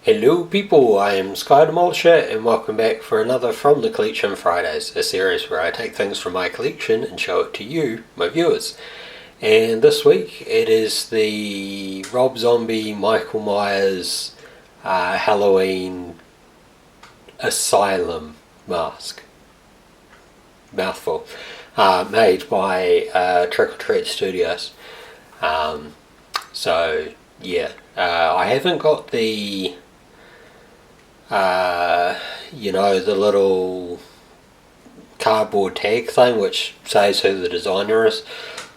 Hello people, I am Sky Demolisher and welcome back for another From the Collection Fridays, a series where I take things from my collection and show it to you, my viewers. And this week it is the Rob Zombie Michael Myers Halloween Asylum Mask. Mouthful. Made by Trick or Treat Studios. So yeah, I haven't got the the little cardboard tag thing which says who the designer is,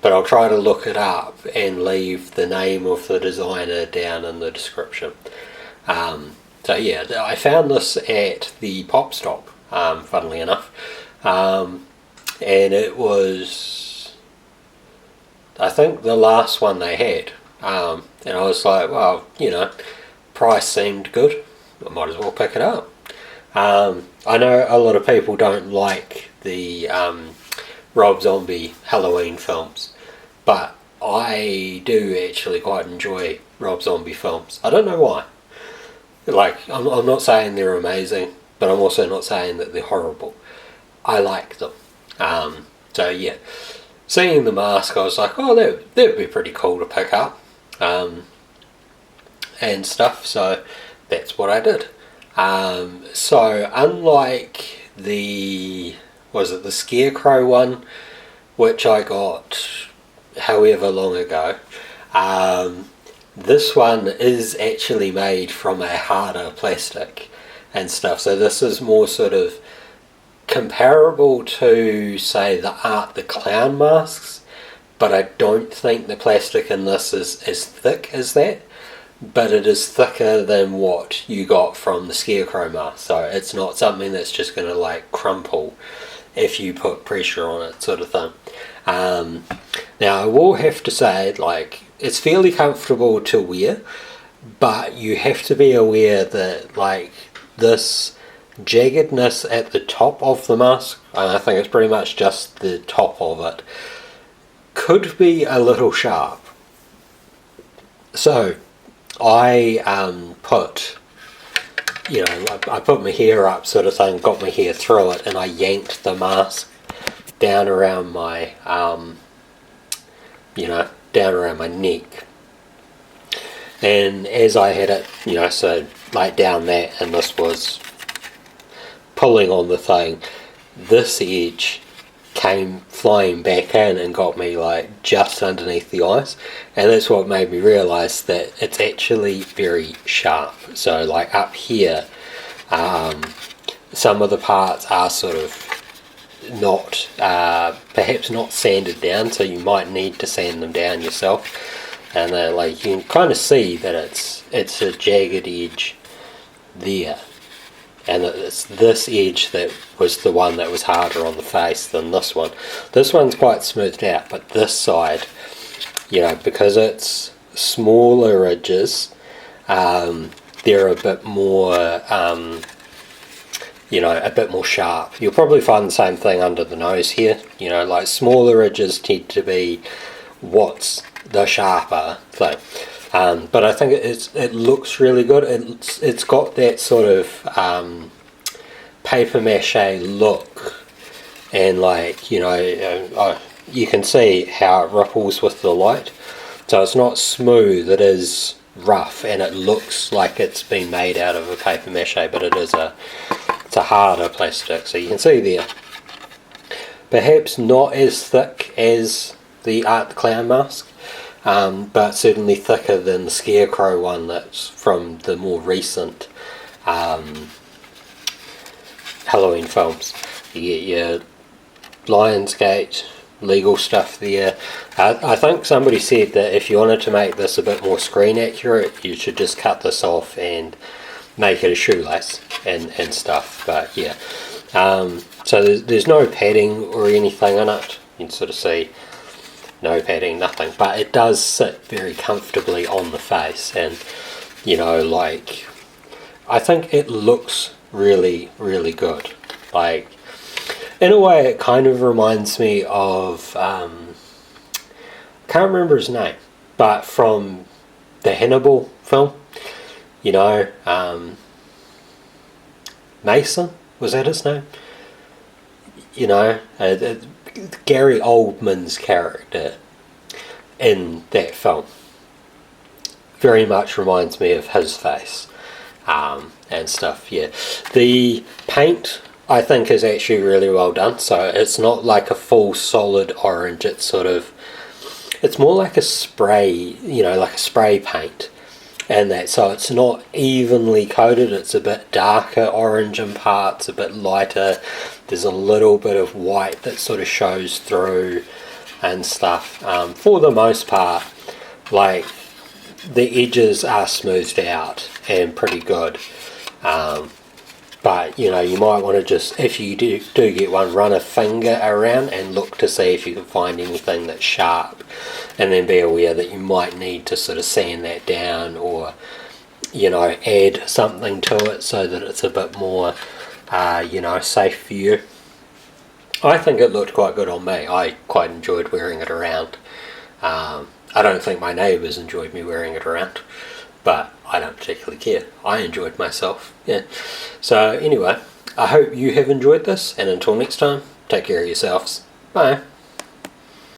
but I'll try to look it up and leave the name of the designer down in the description. So yeah, I found this at the Pop Stop, funnily enough, and it was, I think, the last one they had, and I was like, well, price seemed good, I might as well pick it up. I know a lot of people don't like the Rob Zombie Halloween films, but I do actually quite enjoy Rob Zombie films. I don't know why. Like, I'm not saying they're amazing, but I'm also not saying that they're horrible. I like them. So yeah, seeing the mask, I was like, oh, that would be pretty cool to pick up, and stuff. So that's what I did. So unlike the Scarecrow one, which I got however long ago, this one is actually made from a harder plastic and stuff. So this is more sort of comparable to, say, the clown masks, but I don't think the plastic in this is as thick as that. But it is thicker than what you got from the Scarecrow mask, so it's not something that's just going to like crumple if you put pressure on it, sort of thing. Now I will have to say, like, it's fairly comfortable to wear, but you have to be aware that, like, this jaggedness at the top of the mask, and I think it's pretty much just the top of it, could be a little sharp. So I put my hair up, sort of thing, got my hair through it, and I yanked the mask down around my down around my neck. And as I had it, so like down that, and this was pulling on the thing, this edge came flying back in and got me like just underneath the eyes, and that's what made me realise that it's actually very sharp. So like up here, some of the parts are sort of not perhaps not sanded down, so you might need to sand them down yourself, and like you can kind of see that it's a jagged edge there. And it's this edge that was the one that was harder on the face than this one. This one's quite smoothed out, but this side, because it's smaller ridges, they're a bit more, a bit more sharp. You'll probably find the same thing under the nose here. Like smaller ridges tend to be what's the sharper thing. But I think it looks really good. It's got that sort of paper mache look, and like you can see how it ripples with the light. So it's not smooth; it is rough, and it looks like it's been made out of a paper mache, but it's a harder plastic. So you can see there, perhaps not as thick as the Art the Clown mask. But certainly thicker than the Scarecrow one that's from the more recent Halloween films. You get your Lionsgate legal stuff there. I think somebody said that if you wanted to make this a bit more screen accurate, you should just cut this off and make it a shoelace and stuff. But yeah, so there's no padding or anything in it. You can sort of see no padding, nothing, but it does sit very comfortably on the face, and like, I think it looks really, really good. Like, in a way it kind of reminds me of can't remember his name, but from the Hannibal film, you know, Mason, was that his name? You know, Gary Oldman's character in that film very much reminds me of his face, and stuff. Yeah, the paint I think is actually really well done. So it's not like a full solid orange. It's more like a spray, like a spray paint, and that, so it's not evenly coated. It's a bit darker orange in parts, a bit lighter. There's a little bit of white that sort of shows through and stuff. For the most part, like, the edges are smoothed out and pretty good. But you might want to just, if you do get one, run a finger around and look to see if you can find anything that's sharp, and then be aware that you might need to sort of sand that down, or add something to it so that it's a bit more safe for you. I think it looked quite good on me. I quite enjoyed wearing it around. I don't think my neighbours enjoyed me wearing it around, but I don't particularly care. I enjoyed myself. Yeah. So anyway, I hope you have enjoyed this, and until next time, take care of yourselves. Bye.